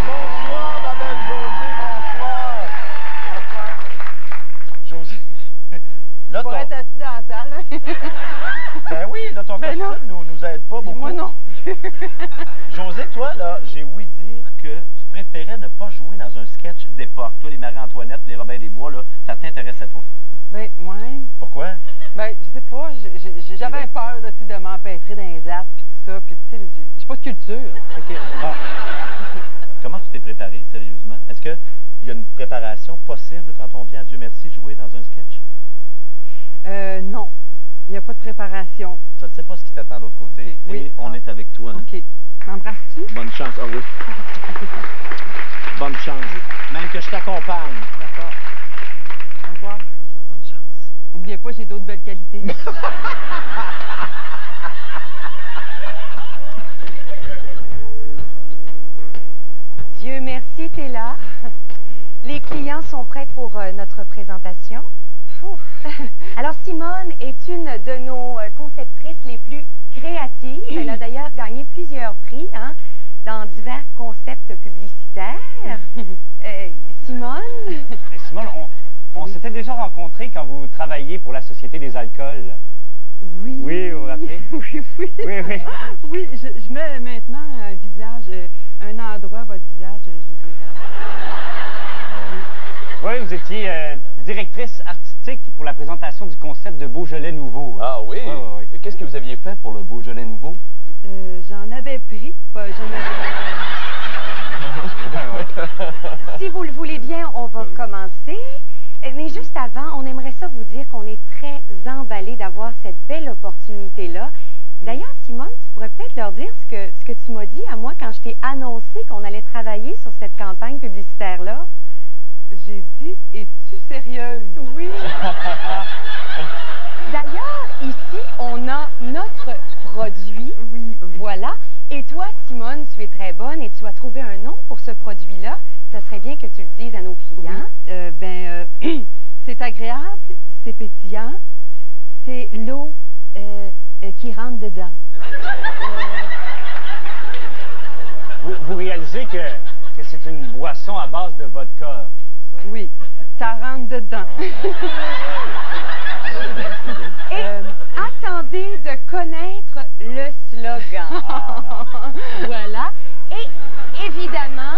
Bonsoir, ma belle José, bonsoir. José, là, Pour être assis dans la salle. Ben oui, là, ton costume nous aide pas beaucoup. Moi non plus. José, toi, là, j'ai ouï dire que tu préférais ne pas jouer dans un sketch d'époque. Toi, les Marie-Antoinette, les Robin des Bois, là, ça t'intéressait pas. Ben, ouais. Pourquoi? Ben, je sais pas, j'avais peur, là, tu sais, de m'empêtrer dans les dates, puis tout ça, puis tu sais, j'ai pas de culture. Comment tu t'es préparé, sérieusement? Est-ce qu'il y a une préparation possible quand on vient à Dieu merci jouer dans un sketch? Non. Il n'y a pas de préparation. Je ne sais pas ce qui t'attend de l'autre côté. Okay. Et oui. On est avec toi. OK. M'embrasses-tu? Bonne chance. Ah oui. Bonne chance. Même que je t'accompagne. D'accord. Au revoir. Bonne chance. N'oubliez pas, j'ai d'autres belles qualités. Dieu merci, t'es là. Les clients sont prêts pour notre présentation. Alors, Simone est une de nos conceptrices les plus créatives. Elle a d'ailleurs gagné plusieurs prix dans divers concepts publicitaires. Simone? Et Simone, on s'était déjà rencontrés quand vous travailliez pour la Société des alcools. Oui. Oui, vous vous rappelez? Oui. Oui, je mets maintenant un visage, un endroit à votre visage, je dirais. Oui, vous étiez directrice artistique pour la présentation du concept de Beaujolais nouveau. Ah oui? Oui. Et qu'est-ce que vous aviez fait pour le Beaujolais nouveau? J'en avais pris. Si vous le voulez bien, on va commencer. Mais juste avant, on aimerait ça vous dire qu'on est très emballés d'avoir cette belle opportunité-là. D'ailleurs, Simone, tu pourrais peut-être leur dire ce que tu m'as dit à moi quand je t'ai annoncé qu'on allait travailler sur cette campagne publicitaire-là. J'ai dit, es-tu sérieuse? Oui. D'ailleurs, ici, on a notre produit. Oui. Voilà. Et toi, Simone, tu es très bonne et tu as trouvé un nom pour ce produit-là. Ça serait bien que tu le dises à nos clients. Oui. C'est agréable, c'est pétillant, c'est l'eau qui rentre dedans. Vous réalisez que c'est une boisson à base de vodka. Oui, ça rentre dedans. Et attendez de connaître le slogan. Voilà. Et évidemment,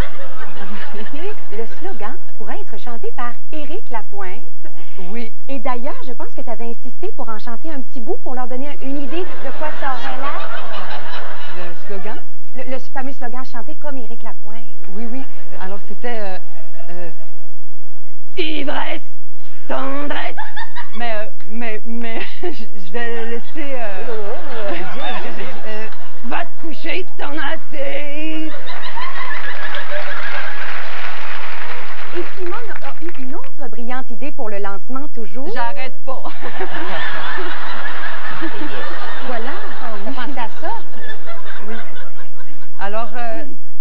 le slogan pourrait être chanté par Éric Lapointe. Oui. Et d'ailleurs, je pense que tu avais insisté pour en chanter un petit bout pour leur donner une idée de quoi ça aurait l'air. Le slogan? Le fameux slogan chanté comme Éric Lapointe. Oui. Alors, c'était... ivresse, tendresse. Mais je vais le laisser... va te coucher, t'en as assez. Et Simone a eu une autre brillante idée pour le lancement, toujours. J'arrête pas. Voilà, on a pensé à ça. Oui. Alors,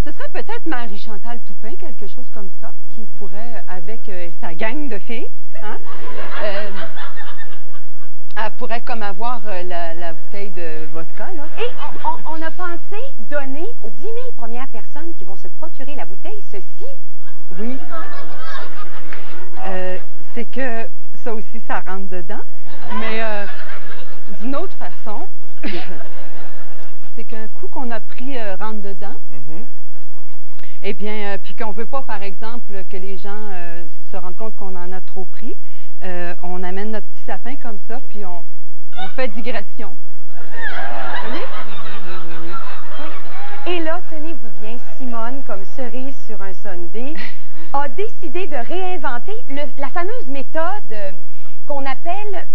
ce serait peut-être Marie-Chantal Toupin, quelque chose comme ça, qui pourrait, avec sa gang de filles, elle pourrait comme avoir la bouteille de vodka, là. Et on a pensé donner aux 10 000 premières personnes qui vont se procurer la bouteille ceci. Oui. C'est que ça aussi, ça rentre dedans. Mais d'une autre façon, c'est qu'un coup qu'on a pris rentre dedans, eh bien, puis qu'on ne veut pas, par exemple, que les gens se rendent compte qu'on en a trop pris, on amène notre petit sapin comme ça, puis on fait digression. Oui? Et là, tenez-vous bien, Simone, comme cerise sur un sundae, a décidé de réinventer la fameuse méthode qu'on appelle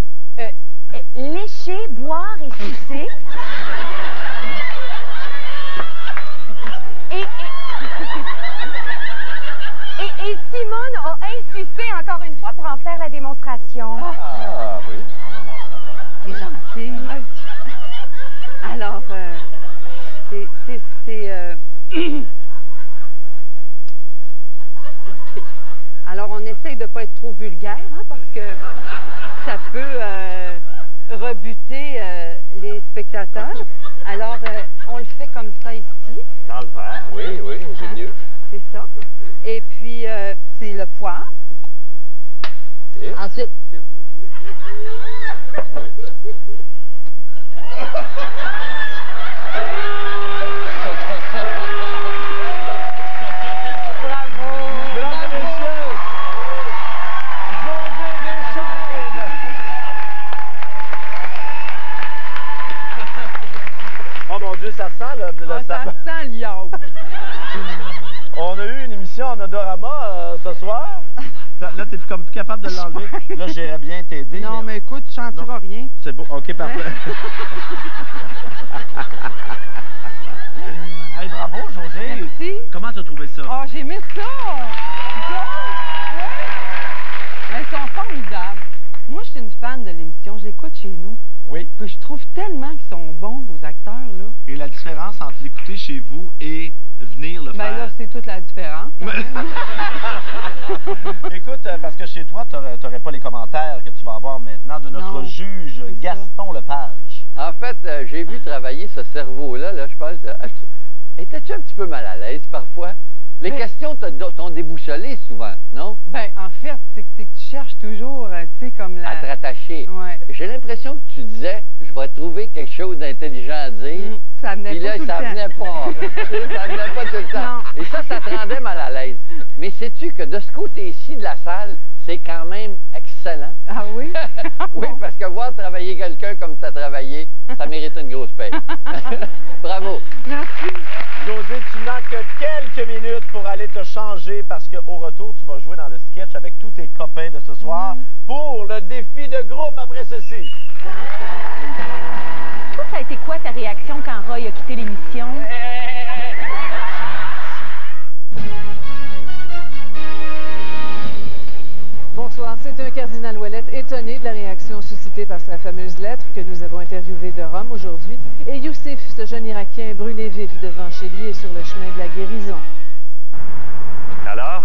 lécher, boire et sucer. Et Simone a insisté encore une fois pour en faire la démonstration. Ah oui, on va voir ça. C'est gentil. Alors, Alors, on essaye de ne pas être trop vulgaire, hein, parce que ça peut rebuter les spectateurs. Alors, on le fait comme ça ici. Dans le verre, oui, ingénieux. C'est ça. Et puis, c'est le poivre. Et? Ensuite, Oh mon Dieu, ça sent le ça sent le yaourt. On a eu une émission en odorama ce soir. Là, t'es comme plus capable de l'enlever. Là, j'irais bien t'aider. Non, mais écoute, tu sentiras rien. C'est beau. OK, parfait. Hey, bravo, José. Merci. Comment t'as trouvé ça? Oh, j'ai aimé ça. Ouais. Ils sont formidables. Moi, je suis une fan de l'émission. Je l'écoute chez nous. Oui. Puis je trouve tellement qu'ils sont bons, vos acteurs, là. Et la différence entre l'écouter chez vous et venir le faire? Ben là, c'est toute la différence. Écoute, parce que chez toi, t'aurais pas les commentaires que tu vas avoir maintenant de notre juge Gaston Lepage. En fait, j'ai vu travailler ce cerveau-là, là, je pense. Étais-tu un petit peu mal à l'aise parfois? Les questions t'ont déboussolé souvent, non? Ben, en fait, c'est que tu cherches toujours, tu sais, comme la... À te rattacher. Ouais. J'ai l'impression que tu disais, je vais trouver quelque chose d'intelligent à dire. Ça venait pas tout le temps. Ça venait pas. Ça venait pas tout le temps. Non. Et ça te rendait mal à l'aise. Mais sais-tu que de ce côté-ci de la salle, c'est quand même excellent? Ah oui? Oui, parce que voir travailler quelqu'un comme tu as travaillé, ça mérite une grosse paye. Bravo. Merci. José, tu n'as que quelques minutes pour aller te changer parce qu'au retour, tu vas jouer dans le sketch avec tous tes copains de ce soir pour le défi de groupe après ceci. Toi, ça a été quoi ta réaction quand Roy a quitté l'émission? Bonsoir, c'est un cardinal Ouellette étonné de la réaction suscitée par sa fameuse lettre que nous avons interviewée de Rome aujourd'hui. Et Youssef, ce jeune Irakien brûlé vif devant chez lui et sur le chemin de la guérison. Alors?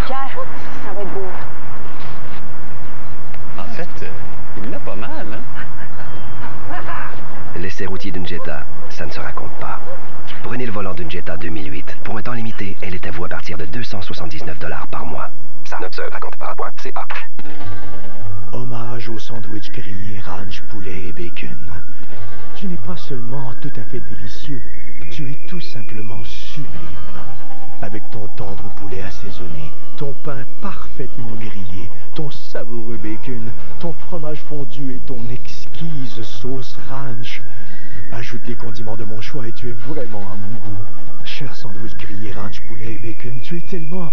Pierre, ça va être beau. En fait, il l'a pas mal, hein? L'essai routier d'une Jetta, ça ne se raconte pas. Prenez le volant d'une Jetta 2008. Pour un temps limité, elle est à vous à partir de 279 $ par mois. Ça ne se raconte pas. .ca. Hommage au sandwich grillé, ranch, poulet et bacon. Tu n'es pas seulement tout à fait délicieux, tu es tout simplement sublime. Avec ton tendre poulet assaisonné, ton pain parfaitement grillé, ton savoureux bacon, ton fromage fondu et ton exquise sauce ranch. Ajoute les condiments de mon choix et tu es vraiment à mon goût. Cher sandwich grillé, ranch, poulet et bacon, tu es tellement...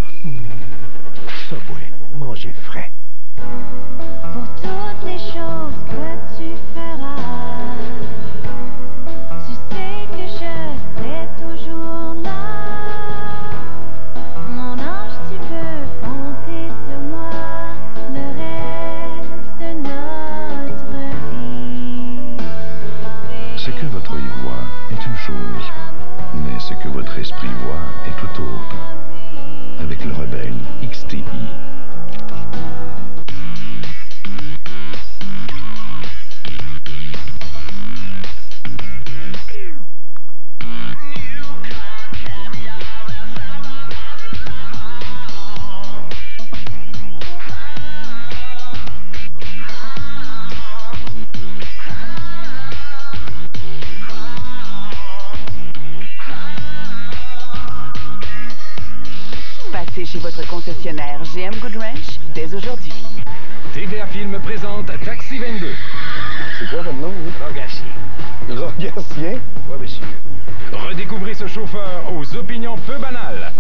Subway, mangez frais. Pour toutes les choses que tu feras, tu sais que je serai toujours là. Mon ange, tu peux compter sur moi le reste de notre vie. Ce que votre œil voit est une chose, mais ce que votre esprit voit est tout autre. Avec le rebelle XTI. Passez chez votre concessionnaire GM Goodwrench dès aujourd'hui. TVA Film présente Taxi 22. C'est quoi votre nom, vous? Rogatien. Rogatien? Oui, monsieur. Redécouvrez ce chauffeur aux opinions peu banales.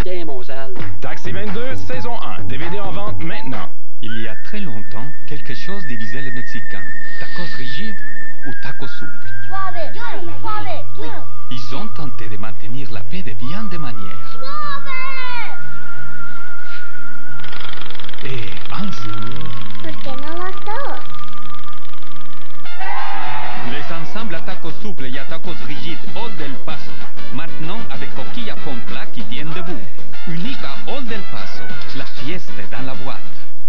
Tiens, mon sale. Taxi 22, saison 1. DVD en vente maintenant. Il y a très longtemps, quelque chose divisait les Mexicains. Tacos rigides ou tacos souples. Suave, suave. Ils ont tenté de maintenir la paix de bien des manières. Suave. Et un jour... ¿Por qué no los dos? Les ensembles à tacos souples et à tacos rigides Old del Paso. Maintenant avec coquilla con plat qui tiennent debout. Unique à Old del Paso. La fiesta dans la boîte.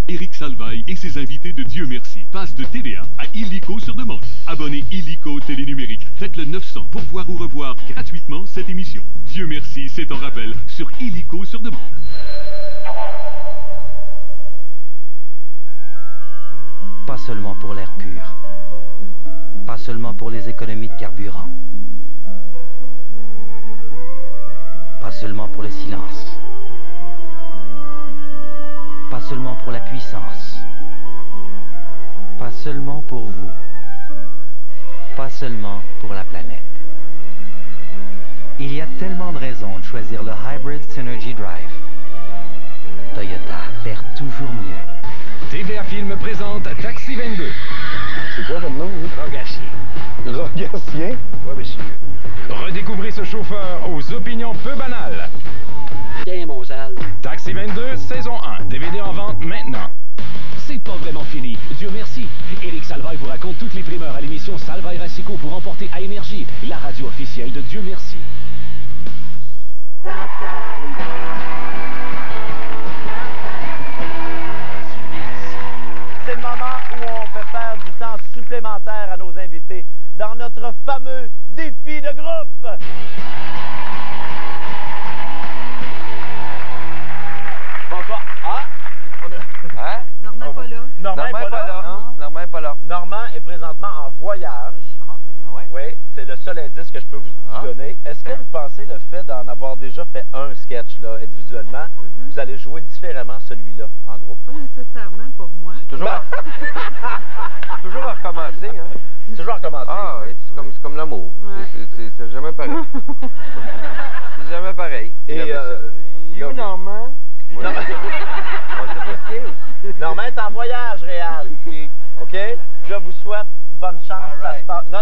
Éric Salvaille et ses invités de Dieu merci passent de TVA à illico sur demande. Abonnez illico télénumérique. Faites le 900 pour voir ou revoir gratuitement cette émission. Dieu merci, c'est en rappel sur illico sur demande. Pas seulement pour l'air pur. Pas seulement pour les économies de carburant. Pas seulement pour le silence. Pas seulement pour la puissance. Pas seulement pour vous. Pas seulement pour la planète. Il y a tellement de raisons de choisir le Hybrid Synergy Drive. Toyota, faire toujours mieux. TVA Film présente Taxi 22. C'est quoi votre nom, vous? Rogatien. Rogatien? Oui, monsieur. Redécouvrez ce chauffeur aux opinions peu banales. Tiens, mon sale. Taxi 22, saison 1. DVD en vente maintenant. C'est pas vraiment fini, Dieu merci. Éric Salvaille vous raconte toutes les primeurs à l'émission Salvaille Rassico pour remporter à Énergie, la radio officielle de Dieu merci. C'est le moment où on fait faire du temps supplémentaire à nos invités dans notre fameux défi de groupe. Bonsoir. Ah! Hein? Normand pas là. Normand est pas là. Non, Normand est pas là. Normand est présentement en voyage. Oui, c'est le seul indice que je peux vous donner. Est-ce que vous pensez le fait d'en avoir déjà fait un sketch là, individuellement, vous allez jouer différemment celui-là en groupe? Pas nécessairement pour moi. C'est toujours, toujours à recommencer, hein? C'est toujours à recommencer. Ah oui, c'est comme l'amour. Ouais. C'est jamais pareil. C'est jamais pareil. Et You, Normand? Oui. On sait pas ce qu'il est. Normand est en voyage réel. OK? Je vous souhaite bonne chance. Right. Ça se passe. Non,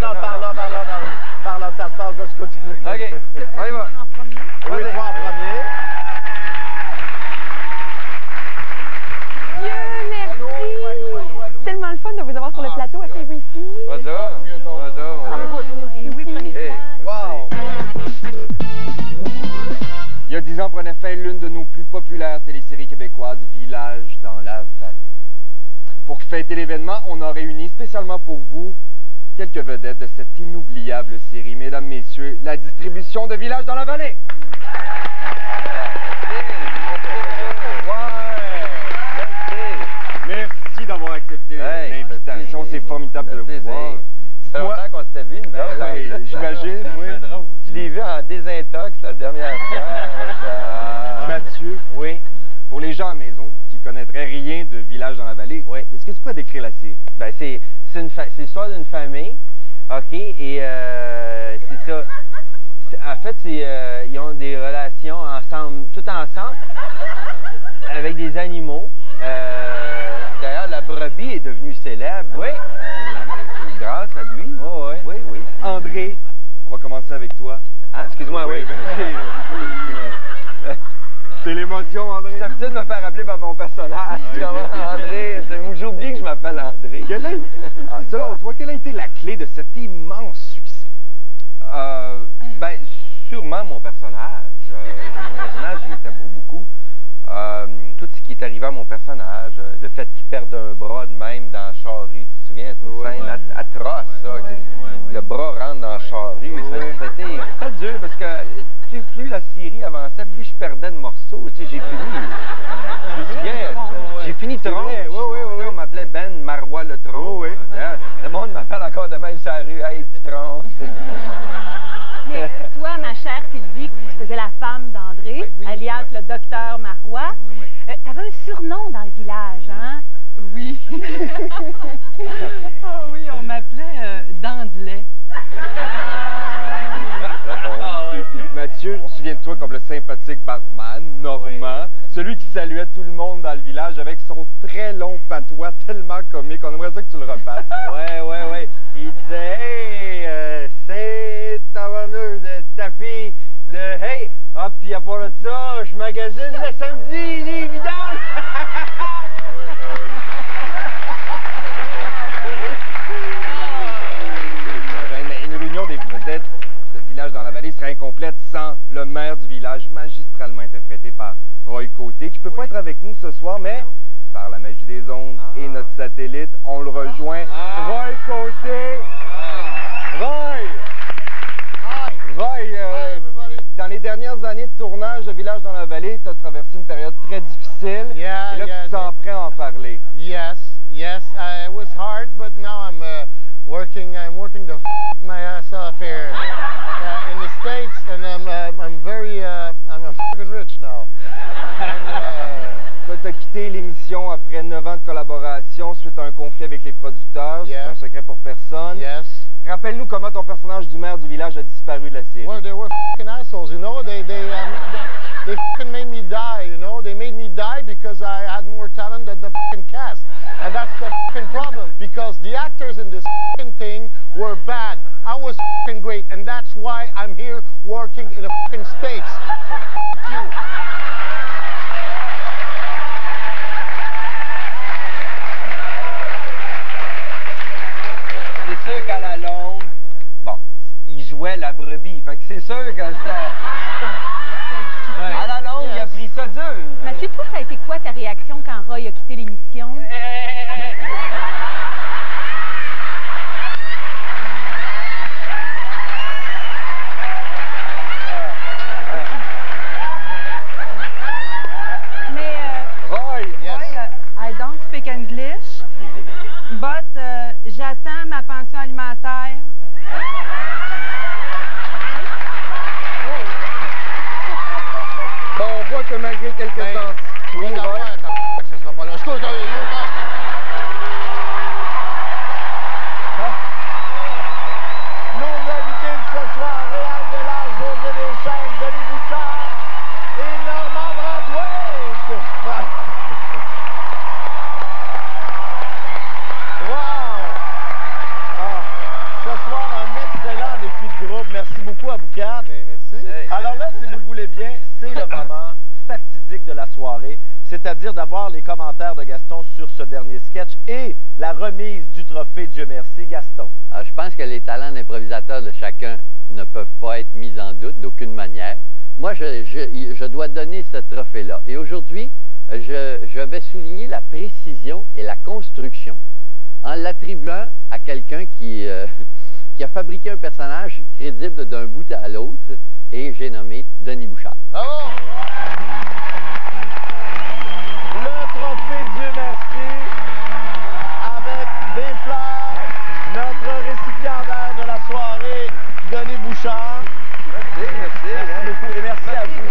par là, ça se passe de ce côté. OK, on y va. En premier. Oui, toi en premier. Dieu merci. C'est tellement le fun de vous avoir sur le plateau. Asseyez-vous ici. Bonjour. Wow! Il y a 10 ans prenait fin l'une de nos plus populaires téléséries québécoises, Village dans la vallée. Pour fêter l'événement, on a réuni spécialement pour vous quelques vedettes de cette inoubliable série. Mesdames, messieurs, la distribution de Village dans la vallée. Merci d'avoir accepté l'invitation, c'est formidable de vous voir. Ça fait longtemps qu'on s'était vu, nous autres. Oui, j'imagine, oui. Je l'ai vu en désintox la dernière fois. Mathieu. Oui. Pour les gens à la maison qui connaîtraient rien de Village dans la vallée, est-ce que tu pourrais décrire la série? Ben, c'est l'histoire d'une famille, OK, et c'est ça. En fait, ils ont des relations ensemble, tout ensemble, avec des animaux. D'ailleurs, la brebis est devenue célèbre. Oui. Grâce à lui? Oh, oui. Oui. André, on va commencer avec toi. Ah, excuse-moi, oui. C'est l'émotion, André. J'ai l'habitude de me faire appeler par mon personnage. André, j'oublie que je m'appelle André. Selon toi, quelle a été la clé de cet immense succès? Ben, sûrement mon personnage. Mon personnage, il était pour beaucoup. Tout ce qui est arrivé à mon personnage, le fait qu'il perde un bras de même dans la charrue, tu te souviens, c'est une scène atroce, ça. Le bras rentre dans la charrue. C'était dur parce que plus la série avançait, plus je perdais de morceaux. Tu sais, j'ai fini. Je me souviens, j'ai fini tronc. Oui. On m'appelait Ben Marois le tronc. Oui. Le monde m'appelle encore de même sur la rue. Hey, petit tronc. Mais toi, ma chère Sylvie, qui faisais la femme d'André, alias le docteur Marois, t'avais un surnom dans le village, hein? Oui. Oui, on m'appelait Dandelet. souviens de toi comme le sympathique barman, Normand, celui qui saluait tout le monde dans le village avec son très long patois tellement comique. On aimerait ça que tu le repasses. Ouais. Il disait, hey, c'est taverneuse de tapis, de hey, ah, puis à part de ça, je magasine le samedi, les vidanges. Une réunion des vedettes de village dans la vallée serait incomplète sans le maire du village, magistralement interprété par Roy Côté, qui ne peut pas être avec nous ce soir, mais par la magie des ondes et notre satellite, on le rejoint. Roy Côté! Roy, dans les dernières années de tournage de Village dans la vallée, tu as traversé une période très difficile. Et là, tu te sens prêt à en parler. Yes. It was hard, but now I'm working to my ass off here in the States, and I'm fucking rich now. Tu as quitté l'émission après 9 ans de collaboration suite à un conflit avec les producteurs. C'est un secret pour personne. Yes. Rappelle-nous comment ton personnage du maire du village a disparu de la série. Well, they were fucking assholes, you know. They fucking made me die, you know. They made me die because I had more talent than the fucking cast. And that's the fucking problem, because the actors in this fucking thing were bad. I was fucking great, and that's why I'm here working in the fucking States. So fuck you. C'est sûr qu'à la longue, bon, il jouait la brebis, fait que c'est sûr que ça... À la longue, il a pris ça dur. Mathieu, toi, ça a été quoi ta réaction quand Roy a quitté l'émission? Roy, I don't speak English, but j'attends ma pension alimentaire. Bon, on voit que malgré quelques temps... Oui, Roy? Ça sera pas là. Nos invités de ce soir, Réal Delage, José Deschênes, Denis Bouchard et Normand Bratoit. Wow! Ce soir, un excellent défi de groupe. Merci beaucoup à vous quatre. Merci. Alors là, si vous le voulez bien, c'est le moment fatidique de la soirée, c'est-à-dire d'avoir les commentaires de Gaston sur ce dernier sketch et la remise du trophée Dieu merci. Gaston. Alors, je pense que les talents d'improvisateur de chacun ne peuvent pas être mis en doute d'aucune manière. Moi, je dois donner ce trophée-là. Et aujourd'hui, je vais souligner la précision et la construction en l'attribuant à quelqu'un qui a fabriqué un personnage crédible d'un bout à l'autre, et j'ai nommé Denis Bouchard. Bravo! Le trophée Dieu merci, avec des fleurs, notre récipiendaire de la soirée, Denis Bouchard. Merci beaucoup et merci à vous.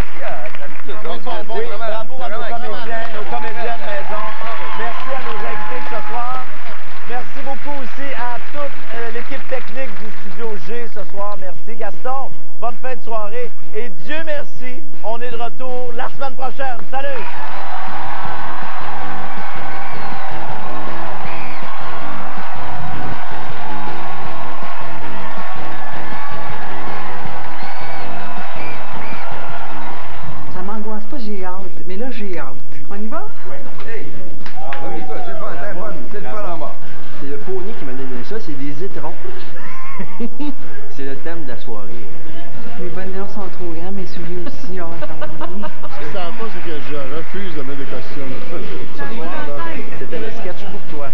Oui, bravo à nos comédiennes maison. Merci à nos invités de ce soir. Merci beaucoup aussi à toute l'équipe technique du Studio G ce soir. Merci Gaston. Bonne fin de soirée. Et Dieu merci, on est de retour la semaine prochaine. Salut! Ça m'angoisse pas, j'ai hâte. Mais là, j'ai hâte. On y va? Oui. Hey! C'est le fun en mort. C'est le pony qui m'a donné ça, c'est des étrons. C'est le thème de la soirée. Mes bonnets sont trop grands, mes souliers aussi. Ce que ça va pas, c'est que je refuse de mettre des costumes. Ce soir, là, c'était le sketch pour toi.